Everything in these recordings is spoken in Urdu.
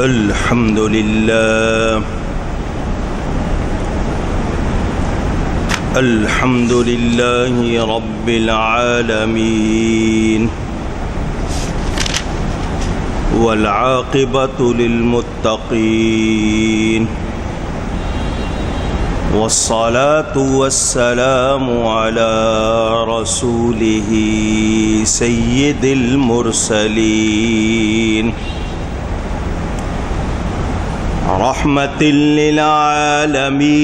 الحمد لله الحمد لله رب العالمين والعاقبة للمتقين والصلاة والسلام على رسوله سيد المرسلين رحمة للعالمين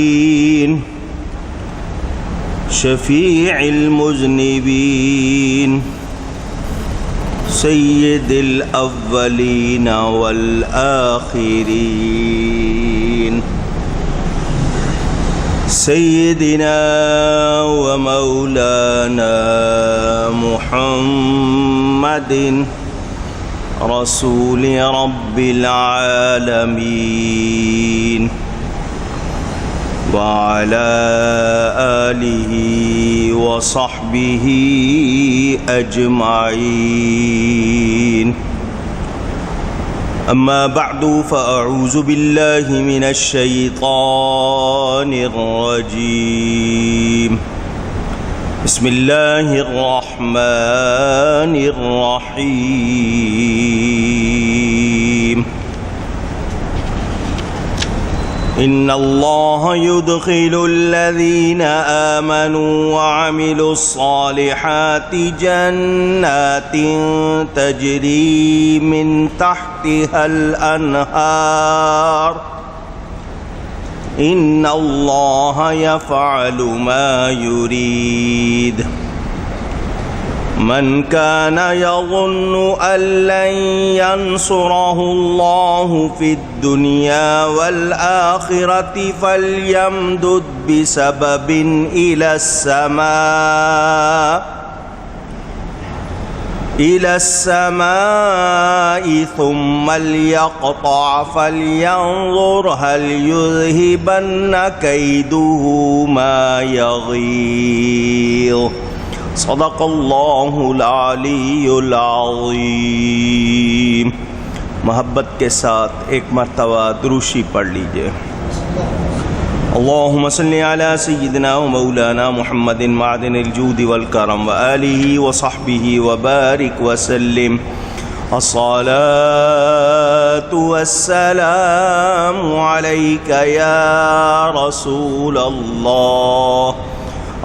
شفيع المذنبين سيد الأولين والآخرين سيدنا ومولانا محمد رسول رب العالمين وعلى آله وصحبه أجمعين أما بعد فأعوذ بالله من الشيطان الرجيم بسم الله الرحمن الرحيم إن الله يدخل الذين آمنوا وعملوا الصالحات جنات تجري من تحتها الأنهار إن الله يفعل ما يريد من كان يظن أن لن ينصره الله في الدنيا والآخرة فليمدد بسبب إلى السماء ثم ليقطع فلينظر هل يذهبن كيده ما يغيظ صدق اللہ العلی العظیم۔ محبت کے ساتھ ایک مرتبہ دروشی پڑھ لیجئے۔ اللہم صلی علی سیدنا و مولانا محمد معدن الجود والکرم وآلہ وصحبہ وبارک وسلم۔ الصلاة والسلام علیک یا رسول اللہ،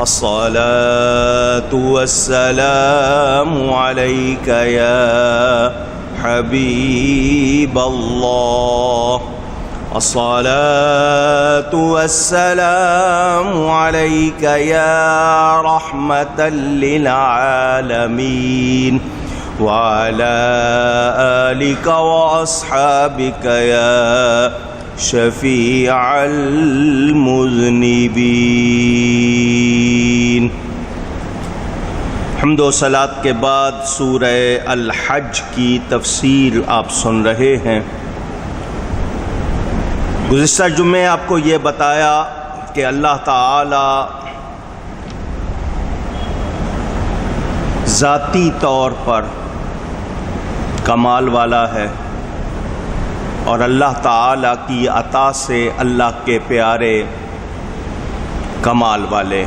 الصلاة والسلام عليك يا حبيب الله، الصلاة والسلام عليك يا رحمة للعالمين وعلى آلك وأصحابك يا شفیع المذنبین۔ حمد و صلاۃ کے بعد سورہ الحج کی تفسیر آپ سن رہے ہیں۔ گزشتہ جمعے آپ کو یہ بتایا کہ اللہ تعالی ذاتی طور پر کمال والا ہے، اور اللہ تعالیٰ کی عطا سے اللہ کے پیارے کمال والے۔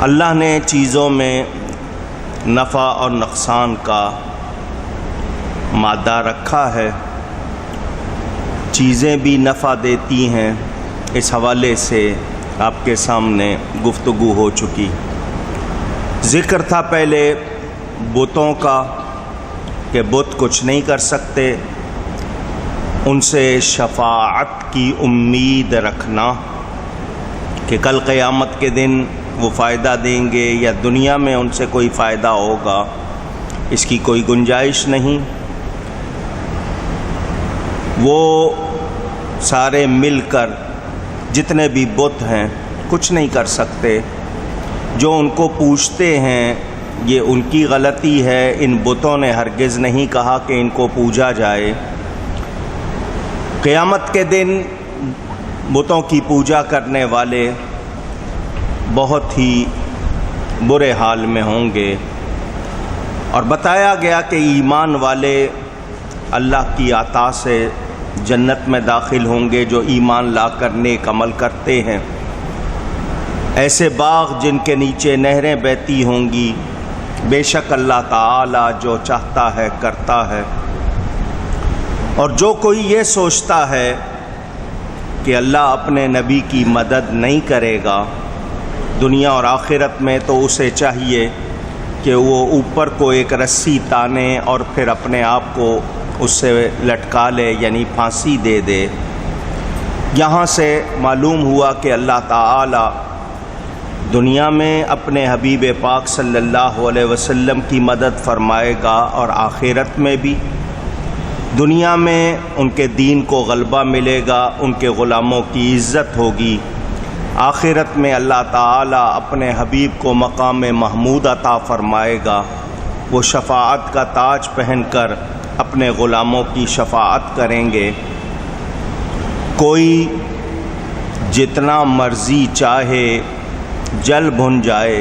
اللہ نے چیزوں میں نفع اور نقصان کا مادہ رکھا ہے، چیزیں بھی نفع دیتی ہیں، اس حوالے سے آپ کے سامنے گفتگو ہو چکی۔ ذکر تھا پہلے بتوں کا کہ بت کچھ نہیں کر سکتے، ان سے شفاعت کی امید رکھنا کہ کل قیامت کے دن وہ فائدہ دیں گے یا دنیا میں ان سے کوئی فائدہ ہوگا، اس کی کوئی گنجائش نہیں۔ وہ سارے مل کر جتنے بھی بت ہیں کچھ نہیں کر سکتے، جو ان کو پوجتے ہیں یہ ان کی غلطی ہے۔ ان بتوں نے ہرگز نہیں کہا کہ ان کو پوجا جائے۔ قیامت کے دن بتوں کی پوجا کرنے والے بہت ہی برے حال میں ہوں گے، اور بتایا گیا کہ ایمان والے اللہ کی عطا سے جنت میں داخل ہوں گے جو ایمان لا کر نیک عمل کرتے ہیں۔ ایسے باغ جن کے نیچے نہریں بہتی ہوں گی، بے شک اللہ تعالی جو چاہتا ہے کرتا ہے۔ اور جو کوئی یہ سوچتا ہے کہ اللہ اپنے نبی کی مدد نہیں کرے گا دنیا اور آخرت میں، تو اسے چاہیے کہ وہ اوپر کو ایک رسی تانے اور پھر اپنے آپ کو اس سے لٹکا لے، یعنی پھانسی دے دے۔ یہاں سے معلوم ہوا کہ اللہ تعالی دنیا میں اپنے حبیب پاک صلی اللہ علیہ وسلم کی مدد فرمائے گا، اور آخرت میں بھی دنیا میں ان کے دین کو غلبہ ملے گا، ان کے غلاموں کی عزت ہوگی۔ آخرت میں اللہ تعالی اپنے حبیب کو مقام محمود عطا فرمائے گا، وہ شفاعت کا تاج پہن کر اپنے غلاموں کی شفاعت کریں گے۔ کوئی جتنا مرضی چاہے جل بھن جائے،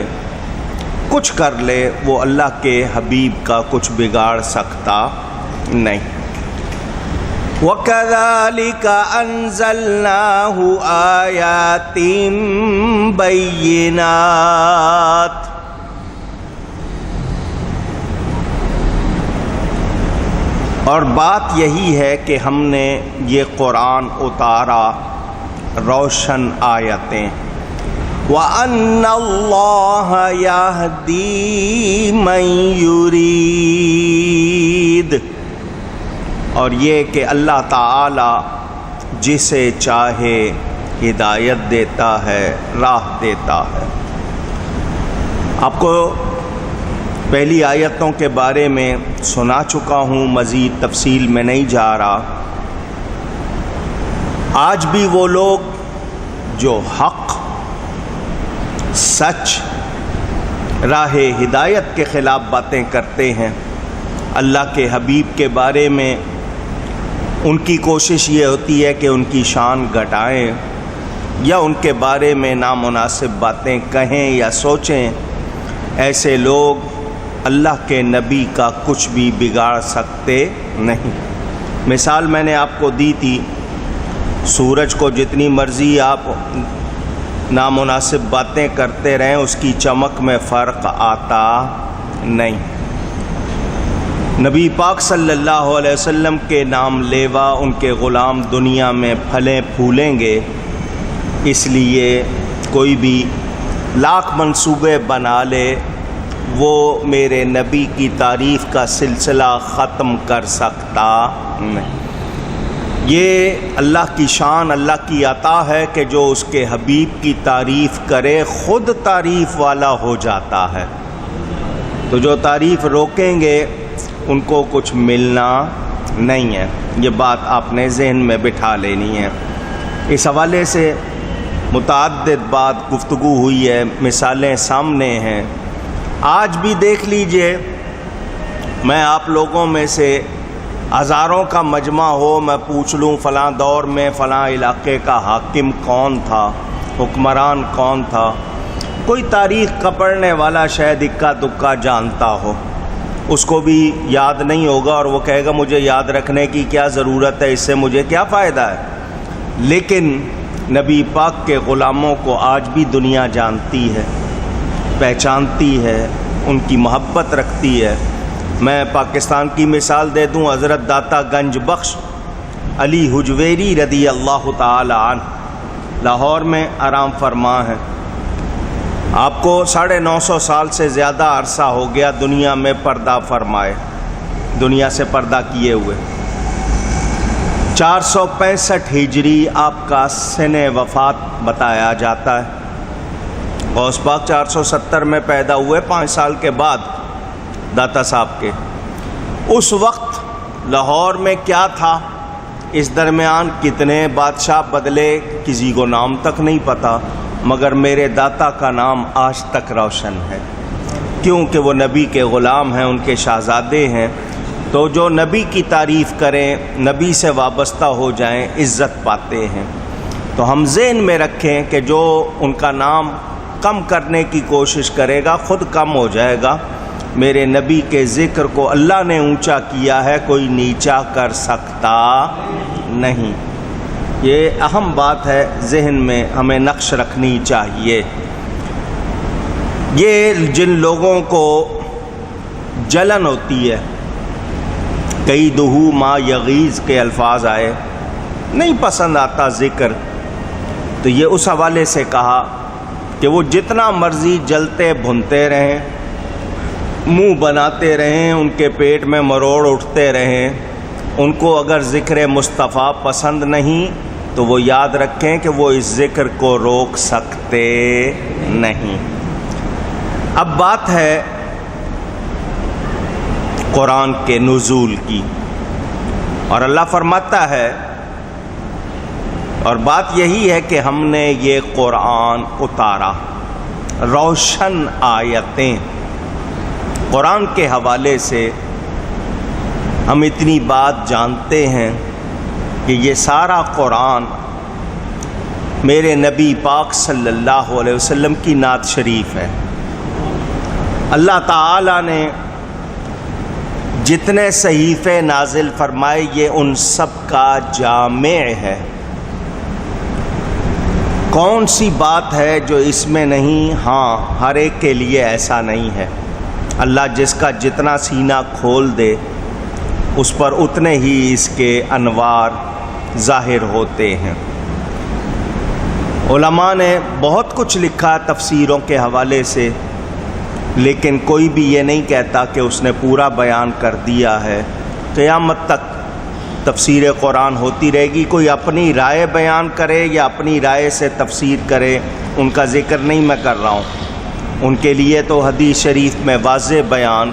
کچھ کر لے، وہ اللہ کے حبیب کا کچھ بگاڑ سکتا نہیں۔ وَكَذَلِكَ أَنزَلْنَاهُ آيَاتٍ بَيِّنَاتٍ۔ اور بات یہی ہے کہ ہم نے یہ قرآن اتارا روشن آیتیں۔ وَأَنَّ اللَّهَ يَهْدِي مَن يُرِيدُ، اور یہ کہ اللہ تعالی جسے چاہے ہدایت دیتا ہے، راہ دیتا ہے۔ آپ کو پہلی آیتوں کے بارے میں سنا چکا ہوں، مزید تفصیل میں نہیں جا رہا۔ آج بھی وہ لوگ جو حق، سچ، راہ ہدایت کے خلاف باتیں کرتے ہیں، اللہ کے حبیب کے بارے میں ان کی کوشش یہ ہوتی ہے کہ ان کی شان گھٹائیں یا ان کے بارے میں نامناسب باتیں کہیں یا سوچیں، ایسے لوگ اللہ کے نبی کا کچھ بھی بگاڑ سکتے نہیں۔ مثال میں نے آپ کو دی تھی، سورج کو جتنی مرضی آپ نامناسب باتیں کرتے رہیں، اس کی چمک میں فرق آتا نہیں۔ نبی پاک صلی اللہ علیہ وسلم کے نام لیوا ان کے غلام دنیا میں پھلیں پھولیں گے، اس لیے کوئی بھی لاکھ منصوبے بنا لے، وہ میرے نبی کی تعریف کا سلسلہ ختم کر سکتا نہیں۔ یہ اللہ کی شان، اللہ کی عطا ہے کہ جو اس کے حبیب کی تعریف کرے خود تعریف والا ہو جاتا ہے۔ تو جو تعریف روکیں گے ان کو کچھ ملنا نہیں ہے، یہ بات آپ نے ذہن میں بٹھا لینی ہے۔ اس حوالے سے متعدد بات گفتگو ہوئی ہے، مثالیں سامنے ہیں۔ آج بھی دیکھ لیجئے، میں آپ لوگوں میں سے ہزاروں کا مجمع ہو، میں پوچھ لوں فلاں دور میں فلاں علاقے کا حاکم کون تھا، حکمران کون تھا، کوئی تاریخ کا پڑھنے والا شاید اکا دکا جانتا ہو، اس کو بھی یاد نہیں ہوگا اور وہ کہے گا مجھے یاد رکھنے کی کیا ضرورت ہے، اس سے مجھے کیا فائدہ ہے۔ لیکن نبی پاک کے غلاموں کو آج بھی دنیا جانتی ہے، پہچانتی ہے، ان کی محبت رکھتی ہے۔ میں پاکستان کی مثال دے دوں، حضرت داتا گنج بخش علی حجویری رضی اللہ تعالی عنہ لاہور میں آرام فرما ہیں۔ آپ کو 950 سال سے زیادہ عرصہ ہو گیا دنیا میں پردہ فرمائے، دنیا سے پردہ کیے ہوئے۔ 465 ہجری آپ کا سن وفات بتایا جاتا ہے۔ غوث پاک 470 میں پیدا ہوئے، 5 سال کے بعد داتا صاحب کے۔ اس وقت لاہور میں کیا تھا، اس درمیان کتنے بادشاہ بدلے، کسی کو نام تک نہیں پتا، مگر میرے داتا کا نام آج تک روشن ہے، کیونکہ وہ نبی کے غلام ہیں، ان کے شہزادے ہیں۔ تو جو نبی کی تعریف کریں، نبی سے وابستہ ہو جائیں، عزت پاتے ہیں۔ تو ہم ذہن میں رکھیں کہ جو ان کا نام کم کرنے کی کوشش کرے گا خود کم ہو جائے گا، میرے نبی کے ذکر کو اللہ نے اونچا کیا ہے، کوئی نیچا کر سکتا نہیں۔ یہ اہم بات ہے، ذہن میں ہمیں نقش رکھنی چاہیے۔ یہ جن لوگوں کو جلن ہوتی ہے، کئی دہو ما یغیظ کے الفاظ آئے، نہیں پسند آتا ذکر، تو یہ اس حوالے سے کہا کہ وہ جتنا مرضی جلتے بھنتے رہیں، منہ بناتے رہیں، ان کے پیٹ میں مروڑ اٹھتے رہیں، ان کو اگر ذکر مصطفیٰ پسند نہیں تو وہ یاد رکھیں کہ وہ اس ذکر کو روک سکتے نہیں۔ اب بات ہے قرآن کے نزول کی، اور اللہ فرماتا ہے، اور بات یہی ہے کہ ہم نے یہ قرآن اتارا، روشن آیتیں۔ قرآن کے حوالے سے ہم اتنی بات جانتے ہیں کہ یہ سارا قرآن میرے نبی پاک صلی اللہ علیہ وسلم کی نعت شریف ہے۔ اللہ تعالی نے جتنے صحیفے نازل فرمائے یہ ان سب کا جامع ہے۔ کون سی بات ہے جو اس میں نہیں؟ ہاں، ہر ایک کے لیے ایسا نہیں ہے۔ اللہ جس کا جتنا سینہ کھول دے اس پر اتنے ہی اس کے انوار ظاہر ہوتے ہیں۔ علماء نے بہت کچھ لکھا تفسیروں کے حوالے سے، لیکن کوئی بھی یہ نہیں کہتا کہ اس نے پورا بیان کر دیا ہے۔ قیامت تک تفسیر قرآن ہوتی رہے گی، کوئی اپنی رائے بیان کرے یا اپنی رائے سے تفسیر کرے، ان کا ذکر نہیں میں کر رہا ہوں۔ ان کے لیے تو حدیث شریف میں واضح بیان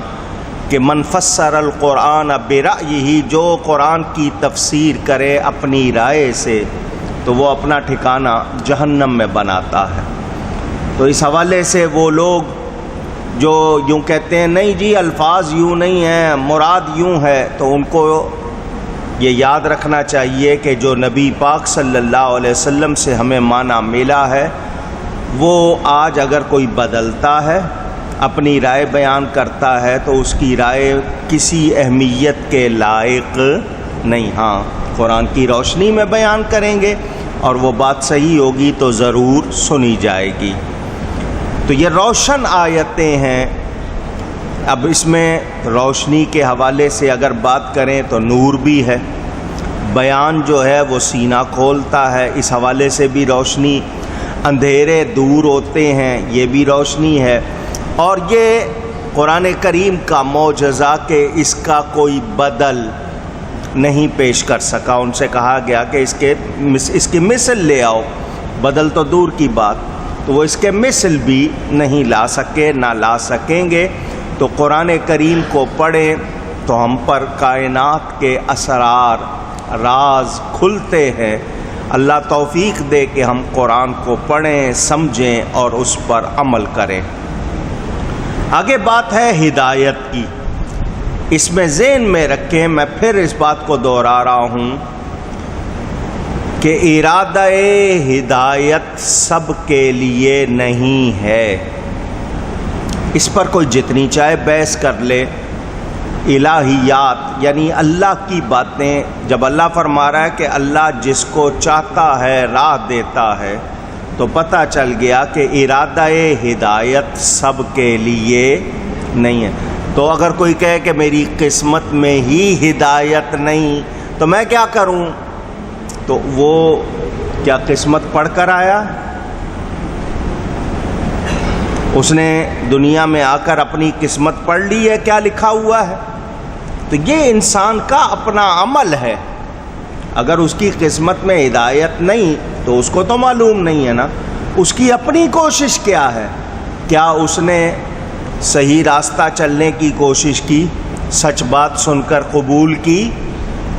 کہ من فسر القرآن برأیہ، جو قرآن کی تفسیر کرے اپنی رائے سے تو وہ اپنا ٹھکانہ جہنم میں بناتا ہے۔ تو اس حوالے سے وہ لوگ جو یوں کہتے ہیں نہیں جی الفاظ یوں نہیں ہیں، مراد یوں ہے، تو ان کو یہ یاد رکھنا چاہیے کہ جو نبی پاک صلی اللہ علیہ وسلم سے ہمیں معنی ملا ہے وہ آج اگر کوئی بدلتا ہے، اپنی رائے بیان کرتا ہے، تو اس کی رائے کسی اہمیت کے لائق نہیں۔ ہاں، قرآن کی روشنی میں بیان کریں گے اور وہ بات صحیح ہوگی تو ضرور سنی جائے گی۔ تو یہ روشن آیتیں ہیں۔ اب اس میں روشنی کے حوالے سے اگر بات کریں تو نور بھی ہے، بیان جو ہے وہ سینہ کھولتا ہے، اس حوالے سے بھی روشنی، اندھیرے دور ہوتے ہیں، یہ بھی روشنی ہے۔ اور یہ قرآن کریم کا معجزہ کہ اس کا کوئی بدل نہیں پیش کر سکا۔ ان سے کہا گیا کہ اس کی مثل لے آؤ، بدل تو دور کی بات، تو وہ اس کے مثل بھی نہیں لا سکے، نہ لا سکیں گے۔ تو قرآن کریم کو پڑھیں تو ہم پر کائنات کے اسرار، راز کھلتے ہیں۔ اللہ توفیق دے کہ ہم قرآن کو پڑھیں، سمجھیں اور اس پر عمل کریں۔ آگے بات ہے ہدایت کی۔ اس میں ذہن میں رکھیں، میں پھر اس بات کو دہرا رہا ہوں کہ ارادہ ہدایت سب کے لیے نہیں ہے۔ اس پر کوئی جتنی چاہے بحث کر لے۔ الہیات یعنی اللہ کی باتیں، جب اللہ فرما رہا ہے کہ اللہ جس کو چاہتا ہے راہ دیتا ہے، تو پتہ چل گیا کہ ارادہ ہدایت سب کے لیے نہیں ہے۔ تو اگر کوئی کہے کہ میری قسمت میں ہی ہدایت نہیں تو میں کیا کروں، تو وہ کیا قسمت پڑھ کر آیا؟ اس نے دنیا میں آ کر اپنی قسمت پڑھ لی ہے، کیا لکھا ہوا ہے؟ تو یہ انسان کا اپنا عمل ہے۔ اگر اس کی قسمت میں ہدایت نہیں تو اس کو تو معلوم نہیں ہے نا، اس کی اپنی کوشش کیا ہے؟ کیا اس نے صحیح راستہ چلنے کی کوشش کی، سچ بات سن کر قبول کی؟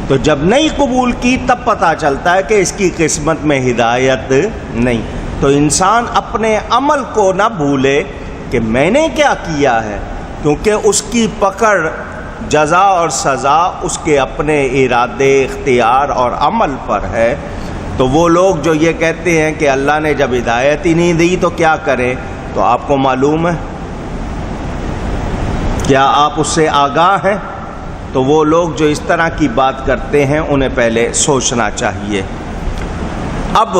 تو جب نہیں قبول کی تب پتہ چلتا ہے کہ اس کی قسمت میں ہدایت نہیں۔ تو انسان اپنے عمل کو نہ بھولے کہ میں نے کیا کیا ہے، کیونکہ اس کی پکڑ، جزا اور سزا اس کے اپنے ارادے، اختیار اور عمل پر ہے۔ تو وہ لوگ جو یہ کہتے ہیں کہ اللہ نے جب ہدایت ہی نہیں دی تو کیا کریں، تو آپ کو معلوم ہے کیا آپ اس سے آگاہ ہیں؟ تو وہ لوگ جو اس طرح کی بات کرتے ہیں انہیں پہلے سوچنا چاہیے۔ اب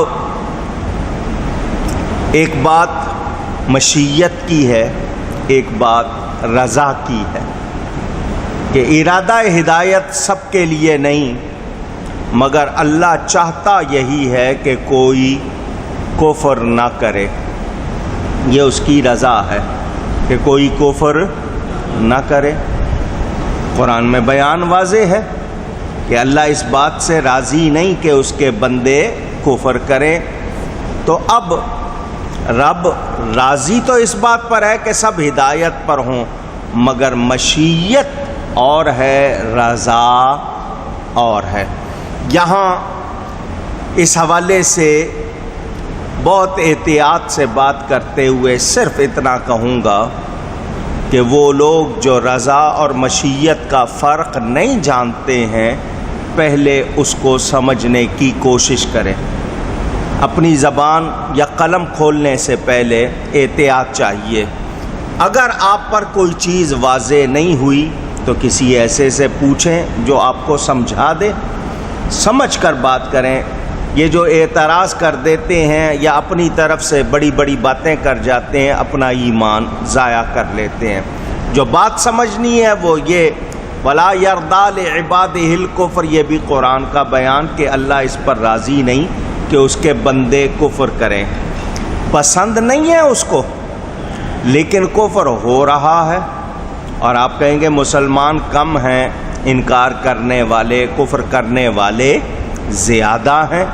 ایک بات مشیت کی ہے، ایک بات رضا کی ہے، کہ ارادہ ہدایت سب کے لیے نہیں، مگر اللہ چاہتا یہی ہے کہ کوئی کفر نہ کرے۔ یہ اس کی رضا ہے کہ کوئی کفر نہ کرے۔ قرآن میں بیان واضح ہے کہ اللہ اس بات سے راضی نہیں کہ اس کے بندے کفر کریں۔ تو اب رب راضی تو اس بات پر ہے کہ سب ہدایت پر ہوں، مگر مشیت اور ہے، رضا اور ہے۔ یہاں اس حوالے سے بہت احتیاط سے بات کرتے ہوئے صرف اتنا کہوں گا کہ وہ لوگ جو رضا اور مشیت کا فرق نہیں جانتے ہیں، پہلے اس کو سمجھنے کی کوشش کریں۔ اپنی زبان یا قلم کھولنے سے پہلے احتیاط چاہیے۔ اگر آپ پر کوئی چیز واضح نہیں ہوئی تو کسی ایسے سے پوچھیں جو آپ کو سمجھا دے، سمجھ کر بات کریں۔ یہ جو اعتراض کر دیتے ہیں یا اپنی طرف سے بڑی بڑی باتیں کر جاتے ہیں، اپنا ایمان ضائع کر لیتے ہیں۔ جو بات سمجھنی ہے وہ یہ وَلَا يَرْضَىٰ لِعِبَادِهِ الْكُفْرَ، یہ بھی قرآن کا بیان کہ اللہ اس پر راضی نہیں کہ اس کے بندے کفر کریں۔ پسند نہیں ہے اس کو، لیکن کفر ہو رہا ہے، اور آپ کہیں گے مسلمان کم ہیں، انکار کرنے والے، کفر کرنے والے زیادہ ہیں،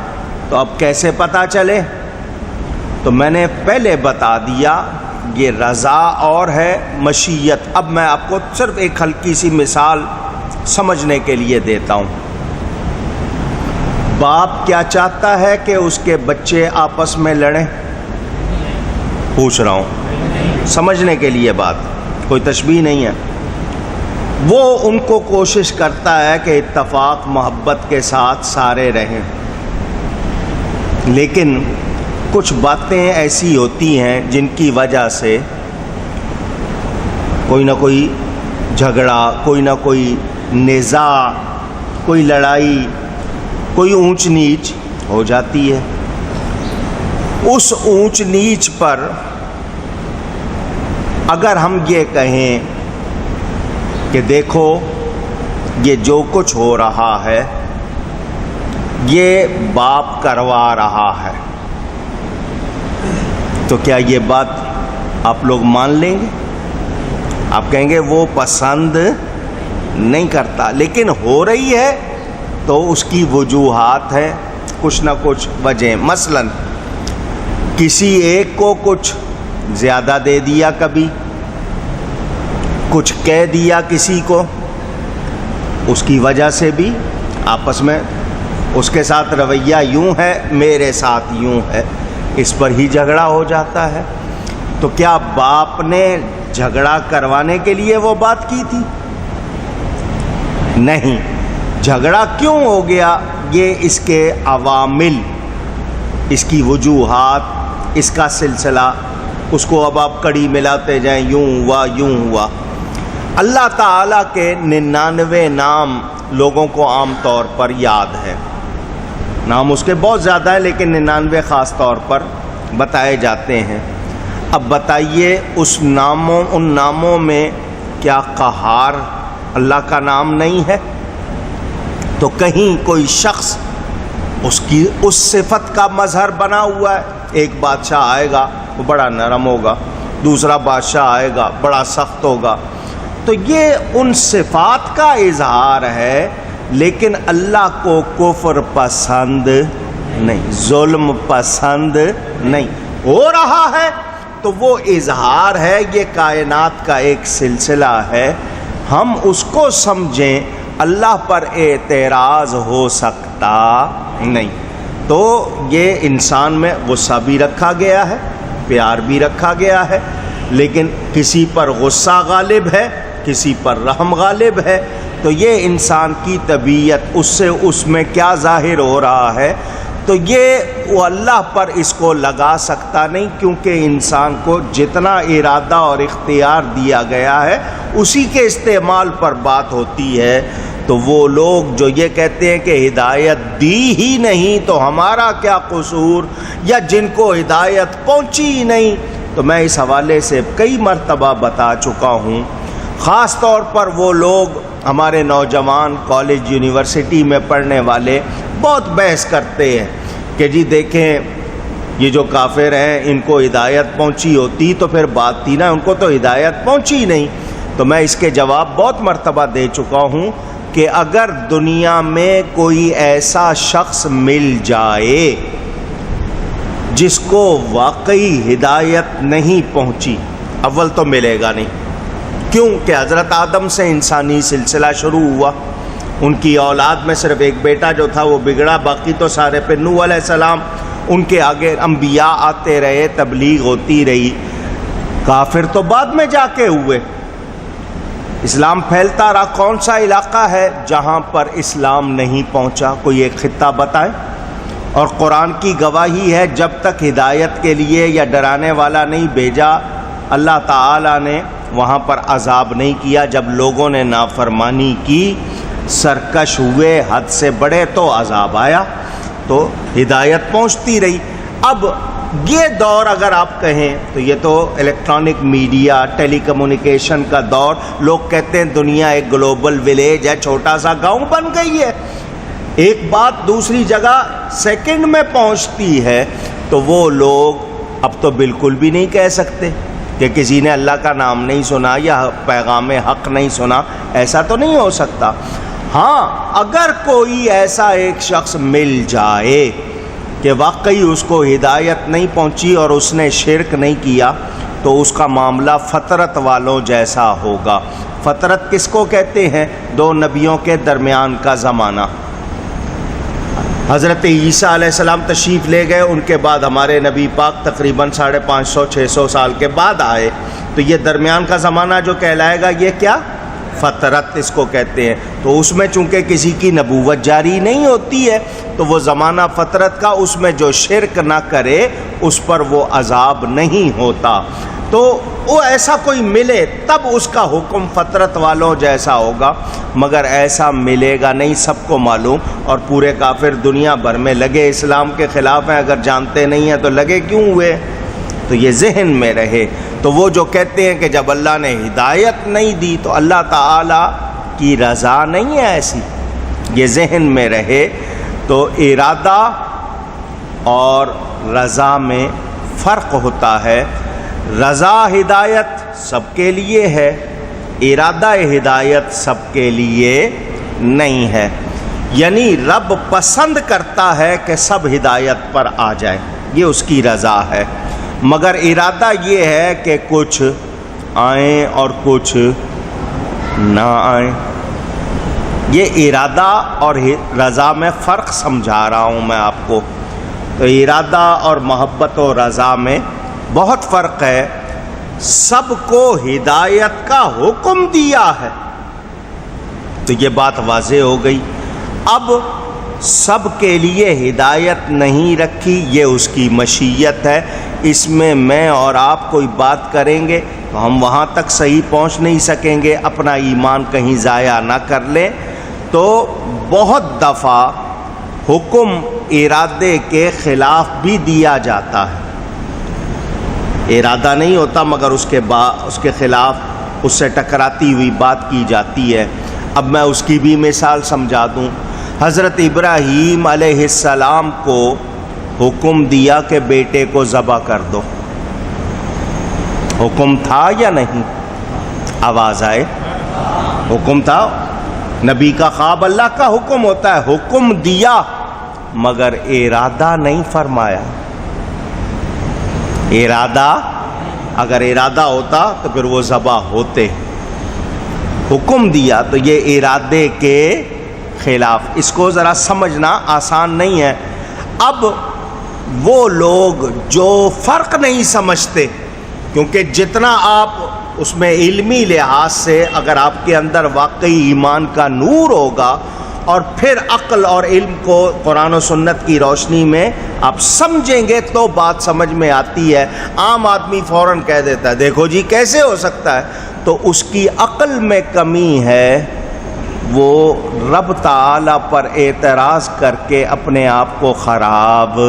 تو اب کیسے پتہ چلے؟ تو میں نے پہلے بتا دیا، یہ رضا اور ہے، مشیت۔ اب میں آپ کو صرف ایک ہلکی سی مثال سمجھنے کے لیے دیتا ہوں۔ باپ کیا چاہتا ہے کہ اس کے بچے آپس میں لڑیں؟ پوچھ رہا ہوں، سمجھنے کے لیے بات، کوئی تشبیہ نہیں ہے۔ وہ ان کو کوشش کرتا ہے کہ اتفاق محبت کے ساتھ سارے رہیں، لیکن کچھ باتیں ایسی ہوتی ہیں جن کی وجہ سے کوئی نہ کوئی جھگڑا، کوئی نہ کوئی نزاع، کوئی لڑائی، کوئی اونچ نیچ ہو جاتی ہے۔ اس اونچ نیچ پر اگر ہم یہ کہیں کہ دیکھو یہ جو کچھ ہو رہا ہے یہ باپ کروا رہا ہے، تو کیا یہ بات آپ لوگ مان لیں گے؟ آپ کہیں گے وہ پسند نہیں کرتا، لیکن ہو رہی ہے تو اس کی وجوہات ہیں، کچھ نہ کچھ وجہ۔ مثلا کسی ایک کو کچھ زیادہ دے دیا، کبھی کچھ کہہ دیا کسی کو، اس کی وجہ سے بھی آپس میں اس کے ساتھ رویہ یوں ہے، میرے ساتھ یوں ہے، اس پر ہی جھگڑا ہو جاتا ہے۔ تو کیا باپ نے جھگڑا کروانے کے لیے وہ بات کی تھی؟ نہیں۔ جھگڑا کیوں ہو گیا؟ یہ اس کے عوامل، اس کی وجوہات، اس کا سلسلہ، اس کو اب آپ کڑی ملاتے جائیں، یوں ہوا یوں ہوا۔ اللہ تعالیٰ کے 99 نام لوگوں کو عام طور پر یاد ہے، نام اس کے بہت زیادہ ہیں لیکن 99 خاص طور پر بتائے جاتے ہیں۔ اب بتائیے ان ناموں میں کیا قہار اللہ کا نام نہیں ہے؟ تو کہیں کوئی شخص اس صفت کا مظہر بنا ہوا ہے۔ ایک بادشاہ آئے گا وہ بڑا نرم ہوگا، دوسرا بادشاہ آئے گا بڑا سخت ہوگا، تو یہ ان صفات کا اظہار ہے، لیکن اللہ کو کفر پسند نہیں، ظلم پسند نہیں۔ ہو رہا ہے تو وہ اظہار ہے، یہ کائنات کا ایک سلسلہ ہے، ہم اس کو سمجھیں، اللہ پر اعتراض ہو سکتا نہیں۔ تو یہ انسان میں غصہ بھی رکھا گیا ہے، پیار بھی رکھا گیا ہے، لیکن کسی پر غصہ غالب ہے، کسی پر رحم غالب ہے۔ تو یہ انسان کی طبیعت، اس سے اس میں کیا ظاہر ہو رہا ہے؟ تو یہ وہ اللہ پر اس کو لگا سکتا نہیں، کیونکہ انسان کو جتنا ارادہ اور اختیار دیا گیا ہے اسی کے استعمال پر بات ہوتی ہے۔ تو وہ لوگ جو یہ کہتے ہیں کہ ہدایت دی ہی نہیں تو ہمارا کیا قصور، یا جن کو ہدایت پہنچی ہی نہیں، تو میں اس حوالے سے کئی مرتبہ بتا چکا ہوں، خاص طور پر وہ لوگ ہمارے نوجوان کالج یونیورسٹی میں پڑھنے والے بہت بحث کرتے ہیں کہ جی دیکھیں یہ جو کافر ہیں ان کو ہدایت پہنچی ہوتی تو پھر بات تھی نا، ان کو تو ہدایت پہنچی نہیں۔ تو میں اس کے جواب بہت مرتبہ دے چکا ہوں کہ اگر دنیا میں کوئی ایسا شخص مل جائے جس کو واقعی ہدایت نہیں پہنچی، اول تو ملے گا نہیں، کیوں کہ حضرت آدم سے انسانی سلسلہ شروع ہوا، ان کی اولاد میں صرف ایک بیٹا جو تھا وہ بگڑا، باقی تو سارے پہ نوح علیہ السلام، ان کے آگے انبیاء آتے رہے، تبلیغ ہوتی رہی، کافر تو بعد میں جا کے ہوئے، اسلام پھیلتا رہا۔ کون سا علاقہ ہے جہاں پر اسلام نہیں پہنچا؟ کوئی ایک خطہ بتائیں۔ اور قرآن کی گواہی ہے جب تک ہدایت کے لیے یا ڈرانے والا نہیں بھیجا، اللہ تعالیٰ نے وہاں پر عذاب نہیں کیا۔ جب لوگوں نے نافرمانی کی، سرکش ہوئے، حد سے بڑھے، تو عذاب آیا، تو ہدایت پہنچتی رہی۔ اب یہ دور اگر آپ کہیں تو یہ تو الیکٹرانک میڈیا، ٹیلی کمیونیکیشن کا دور، لوگ کہتے ہیں دنیا ایک گلوبل ولیج ہے، چھوٹا سا گاؤں بن گئی ہے، ایک بات دوسری جگہ سیکنڈ میں پہنچتی ہے، تو وہ لوگ اب تو بالکل بھی نہیں کہہ سکتے کہ کسی نے اللہ کا نام نہیں سنا یا پیغام حق نہیں سنا، ایسا تو نہیں ہو سکتا۔ ہاں اگر کوئی ایسا ایک شخص مل جائے کہ واقعی اس کو ہدایت نہیں پہنچی اور اس نے شرک نہیں کیا، تو اس کا معاملہ فطرت والوں جیسا ہوگا۔ فطرت کس کو کہتے ہیں؟ دو نبیوں کے درمیان کا زمانہ۔ حضرت عیسیٰ علیہ السلام تشریف لے گئے، ان کے بعد ہمارے نبی پاک تقریباً 550-600 سال کے بعد آئے، تو یہ درمیان کا زمانہ جو کہلائے گا یہ کیا؟ فطرت اس کو کہتے ہیں۔ تو اس میں چونکہ کسی کی نبوت جاری نہیں ہوتی ہے، تو وہ زمانہ فطرت کا، اس میں جو شرک نہ کرے اس پر وہ عذاب نہیں ہوتا۔ تو وہ ایسا کوئی ملے تب اس کا حکم فطرت والوں جیسا ہوگا، مگر ایسا ملے گا نہیں، سب کو معلوم، اور پورے کافر دنیا بھر میں لگے اسلام کے خلاف ہیں، اگر جانتے نہیں ہیں تو لگے کیوں ہوئے؟ تو یہ ذہن میں رہے۔ تو وہ جو کہتے ہیں کہ جب اللہ نے ہدایت نہیں دی تو اللہ تعالیٰ کی رضا نہیں ہے ایسی، یہ ذہن میں رہے۔ تو ارادہ اور رضا میں فرق ہوتا ہے۔ رضا ہدایت سب کے لیے ہے، ارادہ ہدایت سب کے لیے نہیں ہے، یعنی رب پسند کرتا ہے کہ سب ہدایت پر آ جائے، یہ اس کی رضا ہے، مگر ارادہ یہ ہے کہ کچھ آئیں اور کچھ نہ آئیں۔ یہ ارادہ اور رضا میں فرق سمجھا رہا ہوں میں آپ کو۔ تو ارادہ اور محبت و رضا میں بہت فرق ہے۔ سب کو ہدایت کا حکم دیا ہے، تو یہ بات واضح ہو گئی۔ اب سب کے لیے ہدایت نہیں رکھی، یہ اس کی مشیت ہے۔ اس میں میں اور آپ کوئی بات کریں گے تو ہم وہاں تک صحیح پہنچ نہیں سکیں گے، اپنا ایمان کہیں ضائع نہ کر لیں۔ تو بہت دفعہ حکم ارادے کے خلاف بھی دیا جاتا ہے، ارادہ نہیں ہوتا مگر اس کے خلاف اس سے ٹکراتی ہوئی بات کی جاتی ہے۔ اب میں اس کی بھی مثال سمجھا دوں۔ حضرت ابراہیم علیہ السلام کو حکم دیا کہ بیٹے کو ذبح کر دو، حکم تھا یا نہیں؟ آواز آئے؟ حکم تھا۔ نبی کا خواب اللہ کا حکم ہوتا ہے، حکم دیا مگر ارادہ نہیں فرمایا۔ ارادہ، اگر ارادہ ہوتا تو پھر وہ ذبح ہوتے، حکم دیا تو یہ ارادے کے خلاف۔ اس کو ذرا سمجھنا آسان نہیں ہے۔ اب وہ لوگ جو فرق نہیں سمجھتے، کیونکہ جتنا آپ اس میں علمی لحاظ سے اگر آپ کے اندر واقعی ایمان کا نور ہوگا، اور پھر عقل اور علم کو قرآن و سنت کی روشنی میں آپ سمجھیں گے تو بات سمجھ میں آتی ہے۔ عام آدمی فوراً کہہ دیتا ہے دیکھو جی کیسے ہو سکتا ہے، تو اس کی عقل میں کمی ہے، وہ رب تعالی پر اعتراض کر کے اپنے آپ کو خراب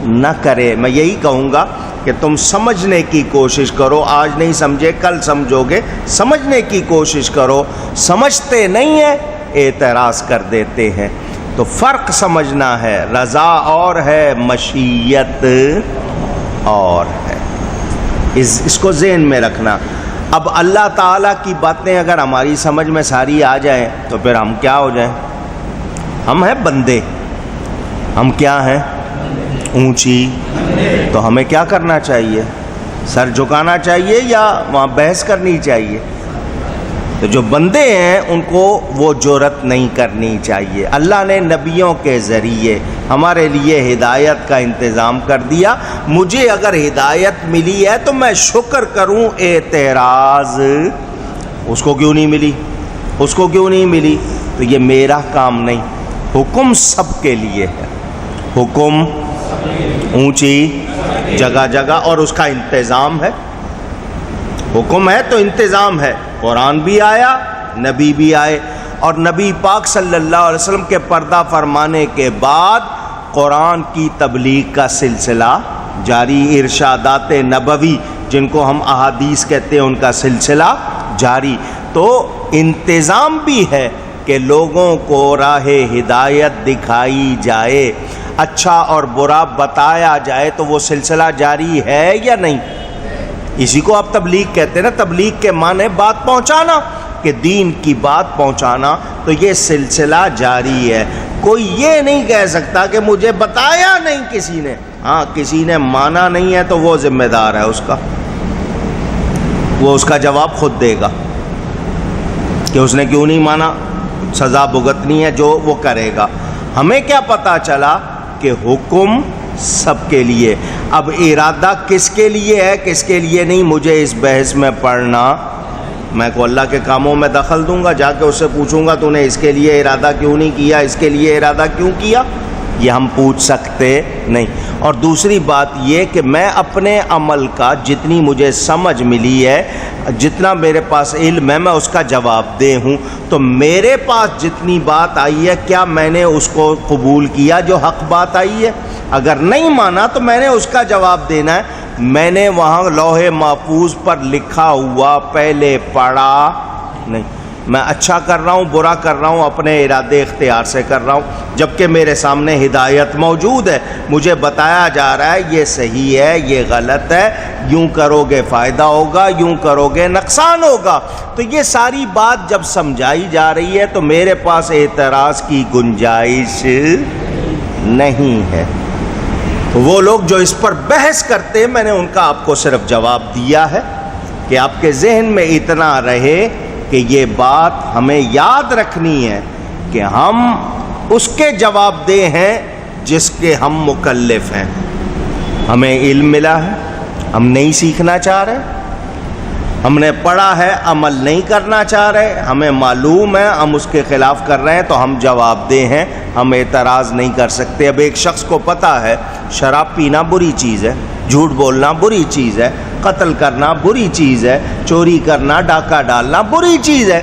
نہ کرے۔ میں یہی کہوں گا کہ تم سمجھنے کی کوشش کرو، آج نہیں سمجھے کل سمجھو گے، سمجھنے کی کوشش کرو، سمجھتے نہیں ہیں اعتراض کر دیتے ہیں۔ تو فرق سمجھنا ہے، رضا اور ہے، مشیت اور ہے، اس کو ذہن میں رکھنا۔ اب اللہ تعالیٰ کی باتیں اگر ہماری سمجھ میں ساری آ جائیں تو پھر ہم کیا ہو جائیں؟ ہم ہیں بندے، ہم کیا ہیں؟ اونچی۔ تو ہمیں کیا کرنا چاہیے؟ سر جھکانا چاہیے یا وہاں بحث کرنی چاہیے؟ تو جو بندے ہیں ان کو وہ جرأت نہیں کرنی چاہیے۔ اللہ نے نبیوں کے ذریعے ہمارے لیے ہدایت کا انتظام کر دیا، مجھے اگر ہدایت ملی ہے تو میں شکر کروں، اعتراض اس کو کیوں نہیں ملی، اس کو کیوں نہیں ملی، تو یہ میرا کام نہیں۔ حکم سب کے لیے ہے، حکم اونچی جگہ جگہ، اور اس کا انتظام ہے۔ حکم ہے تو انتظام ہے، قرآن بھی آیا، نبی بھی آئے، اور نبی پاک صلی اللہ علیہ وسلم کے پردہ فرمانے کے بعد قرآن کی تبلیغ کا سلسلہ جاری، ارشادات نبوی جن کو ہم احادیث کہتے ہیں ان کا سلسلہ جاری۔ تو انتظام بھی ہے کہ لوگوں کو راہ ہدایت دکھائی جائے، اچھا اور برا بتایا جائے، تو وہ سلسلہ جاری ہے یا نہیں؟ اسی کو آپ تبلیغ کہتے ہیں نا۔ تبلیغ کے معنی بات پہنچانا، کہ دین کی بات پہنچانا، تو یہ سلسلہ جاری ہے۔ کوئی یہ نہیں کہہ سکتا کہ مجھے بتایا نہیں کسی نے، ہاں کسی نے مانا نہیں ہے تو وہ ذمہ دار ہے اس کا، وہ اس کا جواب خود دے گا کہ اس نے کیوں نہیں مانا، سزا بھگتنی ہے جو وہ کرے گا۔ ہمیں کیا پتا چلا کہ حکم سب کے لیے۔ اب ارادہ کس کے لیے ہے کس کے لیے نہیں، مجھے اس بحث میں پڑھنا، میں کو اللہ کے کاموں میں دخل دوں گا، جا کے اس سے پوچھوں گا تو نے اس کے لیے ارادہ کیوں نہیں کیا، اس کے لیے ارادہ کیوں کیا، یہ ہم پوچھ سکتے نہیں۔ اور دوسری بات یہ کہ میں اپنے عمل کا جتنی مجھے سمجھ ملی ہے، جتنا میرے پاس علم ہے، میں اس کا جواب دے ہوں، تو میرے پاس جتنی بات آئی ہے کیا میں نے اس کو قبول کیا جو حق بات آئی ہے؟ اگر نہیں مانا تو میں نے اس کا جواب دینا ہے۔ میں نے وہاں لوح محفوظ پر لکھا ہوا پہلے پڑھا نہیں، میں اچھا کر رہا ہوں برا کر رہا ہوں اپنے ارادے اختیار سے کر رہا ہوں، جبکہ میرے سامنے ہدایت موجود ہے، مجھے بتایا جا رہا ہے یہ صحیح ہے یہ غلط ہے، یوں کرو گے فائدہ ہوگا، یوں کرو گے نقصان ہوگا۔ تو یہ ساری بات جب سمجھائی جا رہی ہے تو میرے پاس اعتراض کی گنجائش نہیں ہے۔ وہ لوگ جو اس پر بحث کرتے ہیں، میں نے ان کا آپ کو صرف جواب دیا ہے کہ آپ کے ذہن میں اتنا رہے کہ یہ بات ہمیں یاد رکھنی ہے کہ ہم اس کے جواب دہ ہیں جس کے ہم مکلف ہیں۔ ہمیں علم ملا ہے، ہم نہیں سیکھنا چاہ رہے، ہم نے پڑھا ہے عمل نہیں کرنا چاہ رہے، ہمیں معلوم ہے ہم اس کے خلاف کر رہے ہیں، تو ہم جواب دہ ہیں، ہم اعتراض نہیں کر سکتے۔ اب ایک شخص کو پتہ ہے شراب پینا بری چیز ہے، جھوٹ بولنا بری چیز ہے، قتل کرنا بری چیز ہے، چوری کرنا ڈاکہ ڈالنا بری چیز ہے،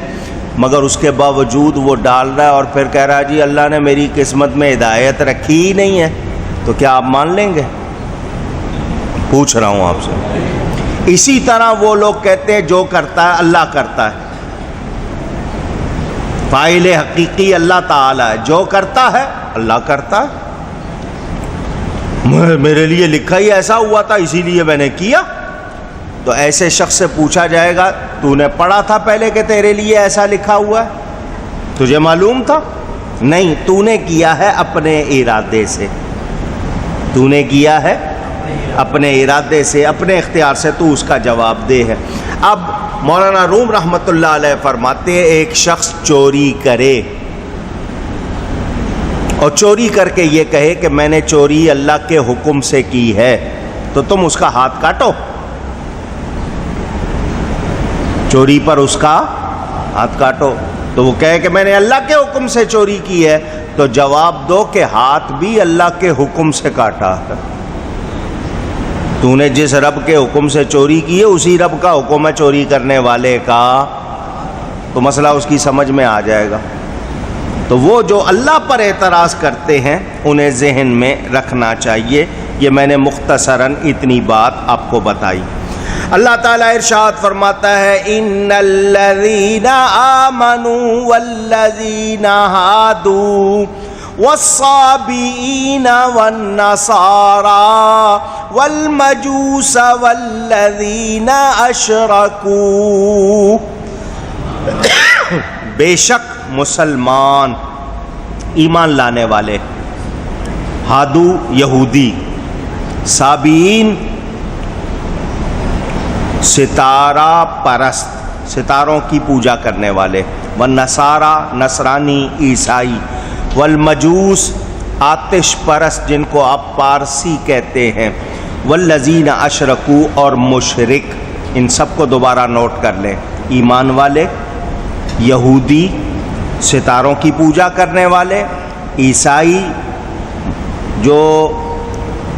مگر اس کے باوجود وہ ڈال رہا ہے اور پھر کہہ رہا ہے جی اللہ نے میری قسمت میں ہدایت رکھی ہی نہیں ہے، تو کیا آپ مان لیں گے؟ پوچھ رہا ہوں آپ سے۔ اسی طرح وہ لوگ کہتے ہیں جو کرتا ہے اللہ کرتا ہے، فاعل حقیقی اللہ تعالی ہے، جو کرتا ہے اللہ کرتا ہے، میرے لیے لکھا ہی ایسا ہوا تھا اسی لیے میں نے کیا۔ تو ایسے شخص سے پوچھا جائے گا تو نے پڑھا تھا پہلے کہ تیرے لیے ایسا لکھا ہوا ہے؟ تجھے معلوم تھا؟ نہیں، تو نے کیا ہے اپنے ارادے سے، تو نے کیا ہے اپنے ارادے سے، اپنے اختیار سے، تو اس کا جواب دے ہے۔ اب مولانا روم رحمۃ اللہ علیہ فرماتے ہیں ایک شخص چوری کرے اور چوری کر کے یہ کہے کہ میں نے چوری اللہ کے حکم سے کی ہے، تو تم اس کا ہاتھ کاٹو، چوری پر اس کا ہاتھ کاٹو۔ تو وہ کہے کہ میں نے اللہ کے حکم سے چوری کی ہے، تو جواب دو کہ ہاتھ بھی اللہ کے حکم سے کاٹا ہے۔ تو نے جس رب کے حکم سے چوری کی ہے اسی رب کا حکم ہے چوری کرنے والے کا، تو مسئلہ اس کی سمجھ میں آ جائے گا۔ تو وہ جو اللہ پر اعتراض کرتے ہیں انہیں ذہن میں رکھنا چاہیے۔ یہ میں نے مختصراً اتنی بات آپ کو بتائی۔ اللہ تعالیٰ ارشاد فرماتا ہے ان الذین آمنوا والذین ہادوا والصابئین والنصارى والمجوس والذین اشرکوا، بے شک مسلمان ایمان لانے والے، ہادو یہودی، صابئین ستارہ پرست، ستاروں کی پوجا کرنے والے، والنصارى نصرانی عیسائی، والمجوس آتش پرست جن کو آپ پارسی کہتے ہیں، والذین اشرکوا اور مشرک، ان سب کو دوبارہ نوٹ کر لیں۔ ایمان والے، یہودی ستاروں کی پوجا کرنے والے، عیسائی جو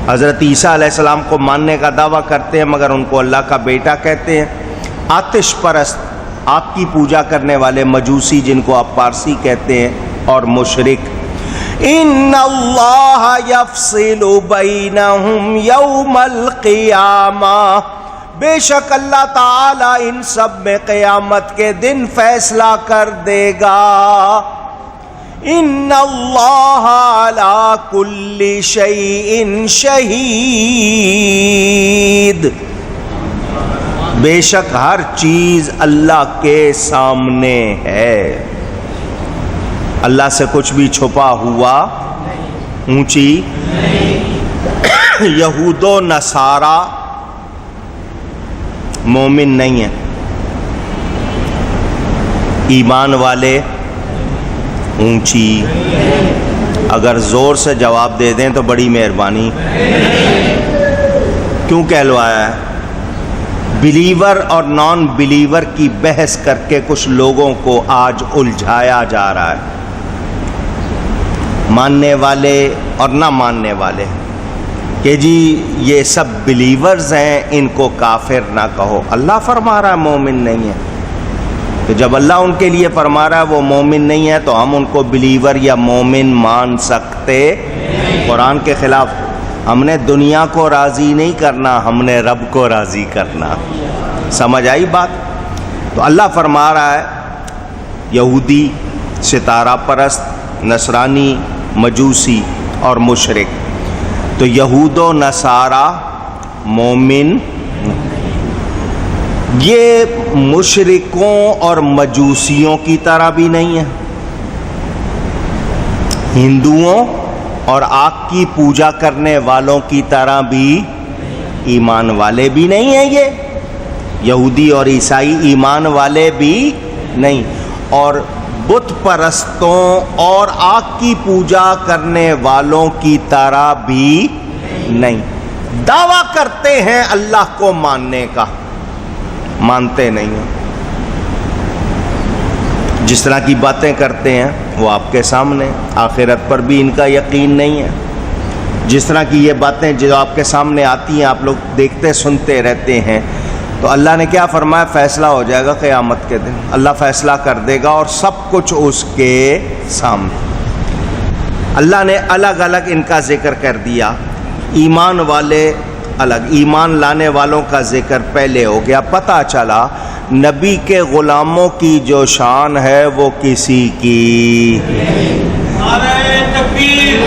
حضرت عیسیٰ علیہ السلام کو ماننے کا دعویٰ کرتے ہیں مگر ان کو اللہ کا بیٹا کہتے ہیں، آتش پرست آگ کی پوجا کرنے والے، مجوسی جن کو آپ پارسی کہتے ہیں، اور مشرک۔ ان اللہ یفصل بینہم یوم القیامہ، بے شک اللہ تعالی ان سب میں قیامت کے دن فیصلہ کر دے گا۔ ان اللہ علی کل شیء شہید، بے شک ہر چیز اللہ کے سامنے ہے، اللہ سے کچھ بھی چھپا ہوا اونچی۔ یہود و نصارہ مومن نہیں ہیں، ایمان والے اونچی۔ اگر زور سے جواب دے دیں تو بڑی مہربانی۔ کیوں کہلوایا ہے؟ بلیور اور نان بلیور کی بحث کر کے کچھ لوگوں کو آج الجھایا جا رہا ہے، ماننے والے اور نہ ماننے والے، کہ جی یہ سب بلیورز ہیں ان کو کافر نہ کہو۔ اللہ فرما رہا ہے مومن نہیں ہے، تو جب اللہ ان کے لیے فرما رہا ہے وہ مومن نہیں ہے تو ہم ان کو بلیور یا مومن مان سکتے؟ قرآن کے خلاف۔ ہم نے دنیا کو راضی نہیں کرنا، ہم نے رب کو راضی کرنا۔ سمجھ آئی بات؟ تو اللہ فرما رہا ہے یہودی، ستارہ پرست، نصرانی، مجوسی اور مشرک۔ تو یہود و نصارہ مومن، یہ مشرکوں اور مجوسیوں کی طرح بھی نہیں ہے، ہندوؤں اور آگ کی پوجا کرنے والوں کی طرح بھی ایمان والے بھی نہیں ہیں۔ یہ یہودی اور عیسائی ایمان والے بھی نہیں، اور بت پرستوں اور آگ کی پوجا کرنے والوں کی طرح بھی نہیں۔ دعویٰ کرتے ہیں اللہ کو ماننے کا، مانتے نہیں ہیں۔ جس طرح کی باتیں کرتے ہیں وہ آپ کے سامنے، آخرت پر بھی ان کا یقین نہیں ہے۔ جس طرح کی یہ باتیں جو آپ کے سامنے آتی ہیں آپ لوگ دیکھتے سنتے رہتے ہیں، تو اللہ نے کیا فرمایا؟ فیصلہ ہو جائے گا قیامت کے دن، اللہ فیصلہ کر دے گا اور سب کچھ اس کے سامنے۔ اللہ نے الگ الگ ان کا ذکر کر دیا، ایمان والے الگ، ایمان لانے والوں کا ذکر پہلے ہو گیا۔ پتہ چلا نبی کے غلاموں کی جو شان ہے وہ کسی کی،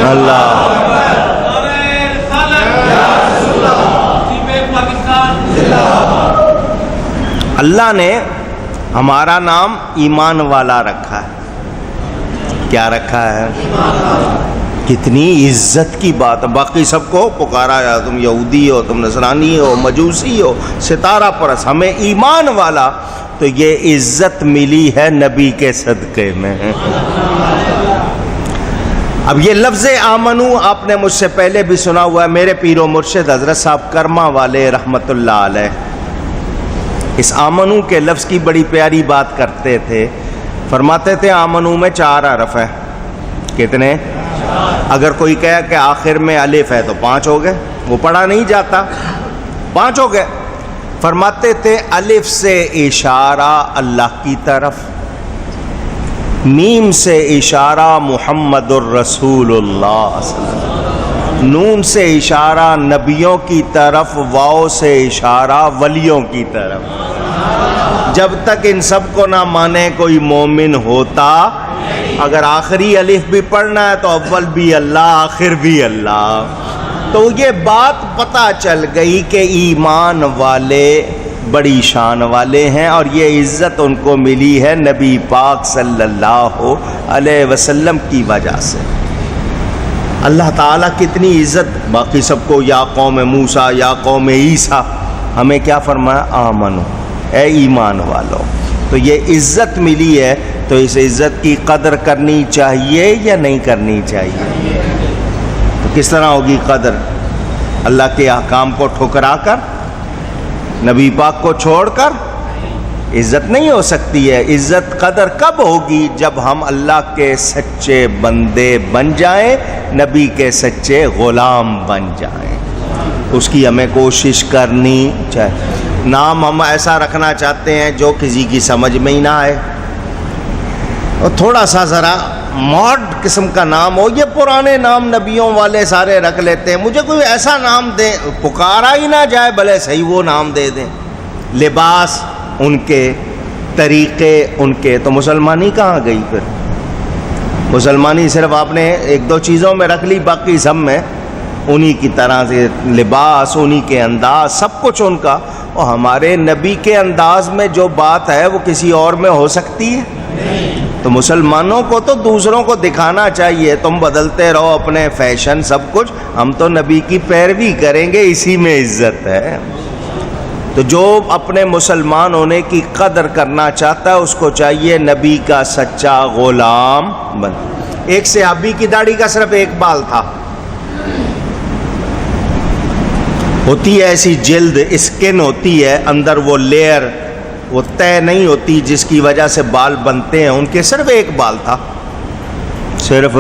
اللہ اللہ نے ہمارا نام ایمان والا رکھا ہے۔ کیا رکھا ہے؟ کتنی عزت کی بات ہے۔ باقی سب کو پکارا جا، تم یہودی ہو، تم نصرانی ہو، مجوسی ہو، ستارہ پرست، ہمیں ایمان والا، تو یہ عزت ملی ہے نبی کے صدقے میں۔ اب یہ لفظ آمنو آپ نے مجھ سے پہلے بھی سنا ہوا ہے، میرے پیر و مرشد حضرت صاحب کرما والے رحمت اللہ علیہ اس آمنو کے لفظ کی بڑی پیاری بات کرتے تھے فرماتے تھے آمنو میں 4 حرف ہیں. کتنے؟ اگر کوئی کہے کہ آخر میں الف ہے تو 5 ہو گئے، وہ پڑھا نہیں جاتا، 5 ہو گئے. فرماتے تھے الف سے اشارہ اللہ کی طرف، میم سے اشارہ محمد الرسول اللہ صلی اللہ علیہ وسلم، نون سے اشارہ نبیوں کی طرف، واو سے اشارہ ولیوں کی طرف. جب تک ان سب کو نہ مانے کوئی مومن ہوتا. اگر آخری الف بھی پڑھنا ہے تو اول بھی اللہ، آخر بھی اللہ. تو یہ بات پتہ چل گئی کہ ایمان والے بڑی شان والے ہیں، اور یہ عزت ان کو ملی ہے نبی پاک صلی اللہ علیہ وسلم کی وجہ سے. اللہ تعالیٰ کتنی عزت. باقی سب کو یا قوم موسیٰ یا قوم عیسیٰ، ہمیں کیا فرمایا؟ آمنو، اے ایمان والو. تو یہ عزت ملی ہے، تو اس عزت کی قدر کرنی چاہیے یا نہیں کرنی چاہیے؟ تو کس طرح ہوگی قدر؟ اللہ کے احکام کو ٹھکرا کر، نبی پاک کو چھوڑ کر عزت نہیں ہو سکتی ہے. عزت قدر کب ہوگی؟ جب ہم اللہ کے سچے بندے بن جائیں، نبی کے سچے غلام بن جائیں. اس کی ہمیں کوشش کرنی چاہیے. نام ہم ایسا رکھنا چاہتے ہیں جو کسی کی سمجھ میں ہی نہ آئے، اور تھوڑا سا ذرا ماڈ قسم کا نام ہو. یہ پرانے نام نبیوں والے سارے رکھ لیتے ہیں. مجھے کوئی ایسا نام دیں، پکارا ہی نہ جائے بھلے صحیح، وہ نام دے دیں. لباس ان کے، طریقے ان کے. تو مسلمانی کہاں گئی پھر؟ مسلمانی صرف آپ نے 1-2 چیزوں میں رکھ لی، باقی سب میں انہی کی طرح سے لباس، انہی کے انداز، سب کچھ ان کا. اور ہمارے نبی کے انداز میں جو بات ہے وہ کسی اور میں ہو سکتی ہے؟ تو مسلمانوں کو تو دوسروں کو دکھانا چاہیے، تم بدلتے رہو اپنے فیشن سب کچھ، ہم تو نبی کی پیروی کریں گے، اسی میں عزت ہے. تو جو اپنے مسلمان ہونے کی قدر کرنا چاہتا ہے اس کو چاہیے نبی کا سچا غلام بن. ایک صحابی کی داڑھی کا صرف 1 بال تھا. ہوتی ہے ایسی جلد، اسکن ہوتی ہے اندر، وہ لیئر وہ طے نہیں ہوتی جس کی وجہ سے بال بنتے ہیں. ان کے صرف 1 بال تھا، صرف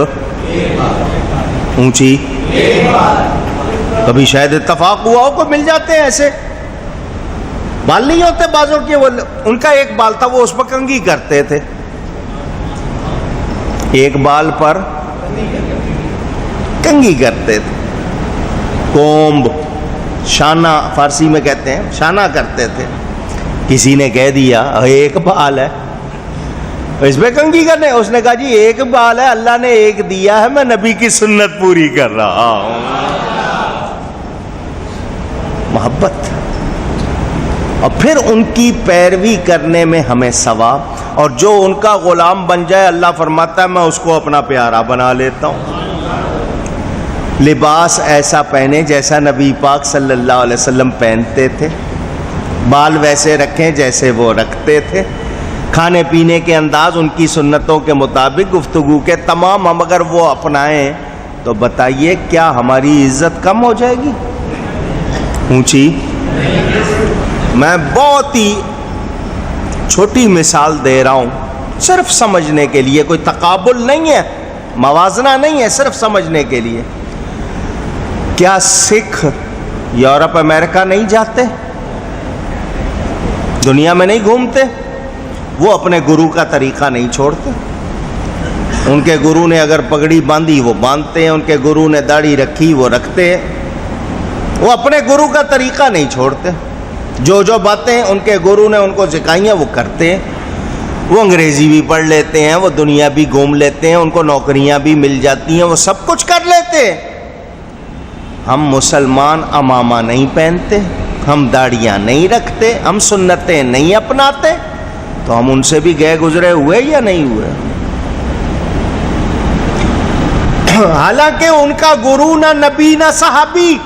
اونچی. کبھی شاید اتفاق ہوا ہو کوئی مل جاتے ہیں ایسے بال نہیں ہوتے بازوں کے. وہ ان کا 1 بال تھا، وہ اس پر کنگھی کرتے تھے. 1 بال پر کنگھی کرتے تھے. کومب، شانہ فارسی میں کہتے ہیں، شانہ کرتے تھے. کسی نے کہہ دیا 1 بال ہے اس پہ کنگھی کرنے. اس نے کہا جی 1 بال ہے، اللہ نے 1 دیا ہے، میں نبی کی سنت پوری کر رہا ہوں. محبت. اور پھر ان کی پیروی کرنے میں ہمیں ثواب. اور جو ان کا غلام بن جائے، اللہ فرماتا ہے میں اس کو اپنا پیارا بنا لیتا ہوں. لباس ایسا پہنے جیسا نبی پاک صلی اللہ علیہ وسلم پہنتے تھے. بال ویسے رکھیں جیسے وہ رکھتے تھے. کھانے پینے کے انداز ان کی سنتوں کے مطابق، گفتگو کے تمام ہم اگر وہ اپنائیں تو بتائیے کیا ہماری عزت کم ہو جائے گی؟ اونچی. میں بہت ہی چھوٹی مثال دے رہا ہوں صرف سمجھنے کے لیے، کوئی تقابل نہیں ہے، موازنہ نہیں ہے، صرف سمجھنے کے لیے. کیا سکھ یورپ امریکہ نہیں جاتے؟ دنیا میں نہیں گھومتے؟ وہ اپنے گرو کا طریقہ نہیں چھوڑتے. ان کے گرو نے اگر پگڑی باندھی وہ باندھتے ہیں، ان کے گرو نے داڑھی رکھی وہ رکھتے ہیں. وہ اپنے گرو کا طریقہ نہیں چھوڑتے. جو جو باتیں ان کے گرو نے ان کو سکھائی ہیں وہ کرتے ہیں. وہ انگریزی بھی پڑھ لیتے ہیں، وہ دنیا بھی گھوم لیتے ہیں، ان کو نوکریاں بھی مل جاتی ہیں، وہ سب کچھ کر لیتے ہیں. ہم مسلمان عمامہ نہیں پہنتے، ہم داڑیاں نہیں رکھتے، ہم سنتیں نہیں اپناتے. تو ہم ان سے بھی گئے گزرے ہوئے یا نہیں ہوئے؟ حالانکہ ان کا گرو نہ نبی نہ صحابی.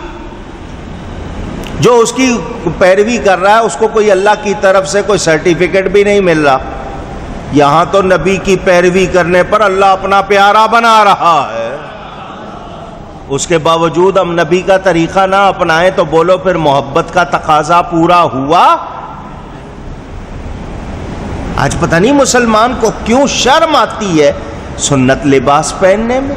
جو اس کی پیروی کر رہا ہے اس کو کوئی اللہ کی طرف سے کوئی سرٹیفکیٹ بھی نہیں مل رہا. یہاں تو نبی کی پیروی کرنے پر اللہ اپنا پیارا بنا رہا ہے. اس کے باوجود ہم نبی کا طریقہ نہ اپنائیں تو بولو پھر محبت کا تقاضا پورا ہوا؟ آج پتہ نہیں مسلمان کو کیوں شرم آتی ہے سنت لباس پہننے میں.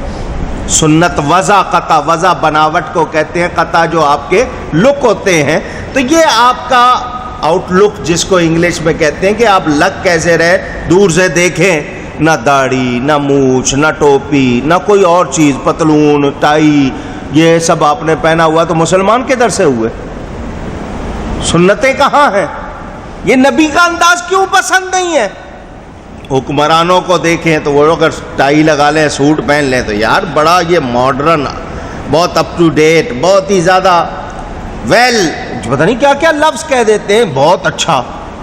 سنت وضع قطع، وضع بناوٹ کو کہتے ہیں، قطع جو آپ کے لک ہوتے ہیں. تو یہ آپ کا آؤٹ لک جس کو انگلش میں کہتے ہیں کہ آپ لگ کیسے رہے، دور سے دیکھیں، نہ داڑھی، نہ مونچھ، نہ ٹوپی، نہ کوئی اور چیز، پتلون، ٹائی، یہ سب آپ نے پہنا ہوا، تو مسلمان کدھر سے ہوئے؟ سنتیں کہاں ہیں؟ یہ نبی کا انداز کیوں پسند نہیں ہے؟ حکمرانوں کو دیکھیں تو وہ اگر ٹائی لگا لیں، سوٹ پہن لیں تو یار بڑا یہ ماڈرن، بہت اپ ٹو ڈیٹ، بہت ہی زیادہ پتہ نہیں کیا کیا لفظ کہہ دیتے ہیں، بہت اچھا.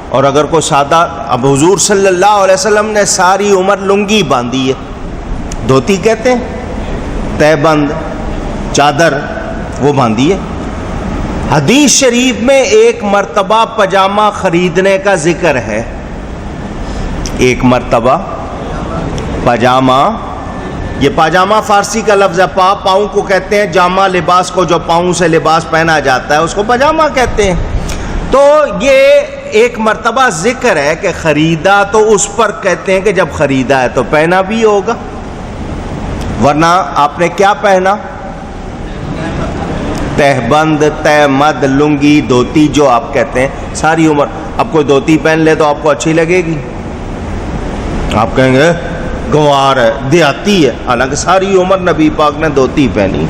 اور اگر کوئی سادہ، اب حضور صلی اللہ علیہ وسلم نے ساری عمر لنگی باندھی ہے، دھوتی کہتے ہیں، تہ بند چادر وہ باندھی ہے. حدیث شریف میں ایک مرتبہ پاجامہ خریدنے کا ذکر ہے، ایک مرتبہ پاجامہ، یہ پاجامہ فارسی کا لفظ ہے، پاؤں کو کہتے ہیں، جامہ لباس کو جو پاؤں سے لباس پہنا جاتا ہے اس کو پاجامہ کہتے ہیں. تو یہ ایک مرتبہ ذکر ہے کہ خریدا، تو اس پر کہتے ہیں کہ جب خریدا ہے تو پہنا بھی ہوگا، ورنہ آپ نے کیا پہنا؟ تہبند، تہمد، لنگی، دھوتی جو آپ کہتے ہیں ساری عمر. اب کوئی دھوتی پہن لے تو آپ کو اچھی لگے گی؟ آپ کہیں گے گوار ہے، دیہاتی ہے، حالانکہ ساری عمر نبی پاک نے دھوتی پہنی.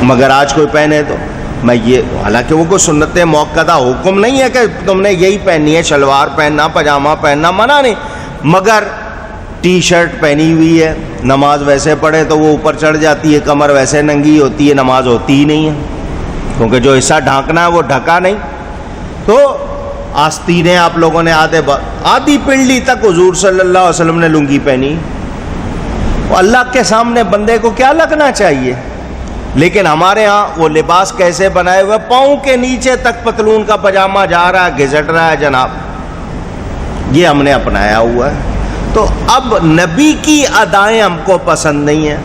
مگر آج کوئی پہنے تو میں یہ، حالانکہ وہ کوئی سنت موقدہ حکم نہیں ہے کہ تم نے یہی پہنی ہے، شلوار پہننا، پاجامہ پہننا منع نہیں، مگر ٹی شرٹ پہنی ہوئی ہے، نماز ویسے پڑھے تو وہ اوپر چڑھ جاتی ہے، کمر ویسے ننگی ہوتی ہے، نماز ہوتی ہی نہیں ہے، کیونکہ جو حصہ ڈھانکنا ہے وہ ڈھکا نہیں. تو آستینیں آپ لوگوں نے آدھی پنڈلی تک حضور صلی اللہ علیہ وسلم نے لنگی پہنی. اللہ کے سامنے بندے کو کیا لگنا چاہیے؟ لیکن ہمارے ہاں وہ لباس کیسے بنائے ہوئے، پاؤں کے نیچے تک پتلون کا پاجامہ جا رہا ہے، گھسٹ رہا ہے جناب، یہ ہم نے اپنایا ہوا ہے. تو اب نبی کی ادائیں ہم کو پسند نہیں ہیں.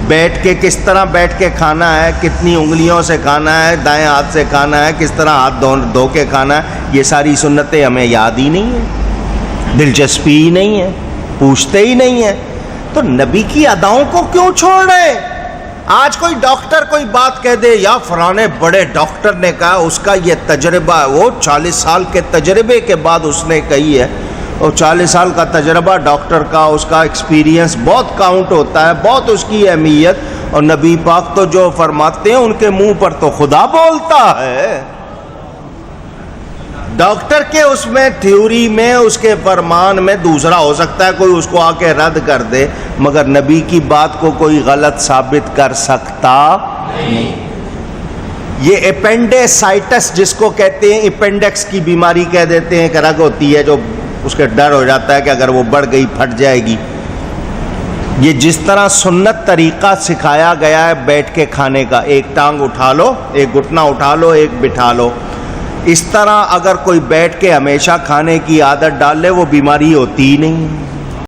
بیٹھ کے کس طرح بیٹھ کے کھانا ہے، کتنی انگلیوں سے کھانا ہے، دائیں ہاتھ سے کھانا ہے، کس طرح ہاتھ دھو کے کھانا ہے، یہ ساری سنتیں ہمیں یاد ہی نہیں ہیں، دلچسپی ہی نہیں ہے، پوچھتے ہی نہیں ہیں. تو نبی کی اداؤں کو کیوں چھوڑ رہے؟ آج کوئی ڈاکٹر کوئی بات کہہ دے، یا فلانے بڑے ڈاکٹر نے کہا، اس کا یہ تجربہ، وہ 40 سال کے تجربے کے بعد اس نے کہی ہے، اور 40 سال کا تجربہ ڈاکٹر کا، اس کا ایکسپیرینس بہت کاؤنٹ ہوتا ہے، بہت اس کی اہمیت. اور نبی پاک تو جو فرماتے ہیں ان کے منہ پر تو خدا بولتا ہے. ڈاکٹر کے اس میں تھیوری میں، اس کے فرمان میں دوسرا ہو سکتا ہے، کوئی اس کو آ کے رد کر دے، مگر نبی کی بات کو کوئی غلط ثابت کر سکتا نہیں. یہ اپینڈیسائٹس جس کو کہتے ہیں، اپینڈکس کی بیماری کہہ دیتے ہیں، کہ رگ ہوتی ہے جو اس کے ڈر ہو جاتا ہے کہ اگر وہ بڑھ گئی پھٹ جائے گی. یہ جس طرح سنت طریقہ سکھایا گیا ہے بیٹھ کے کھانے کا، ایک ٹانگ اٹھا لو، ایک گھٹنا اٹھا لو، ایک بٹھا لو، اس طرح اگر کوئی بیٹھ کے ہمیشہ کھانے کی عادت ڈال لے وہ بیماری ہوتی ہی نہیں.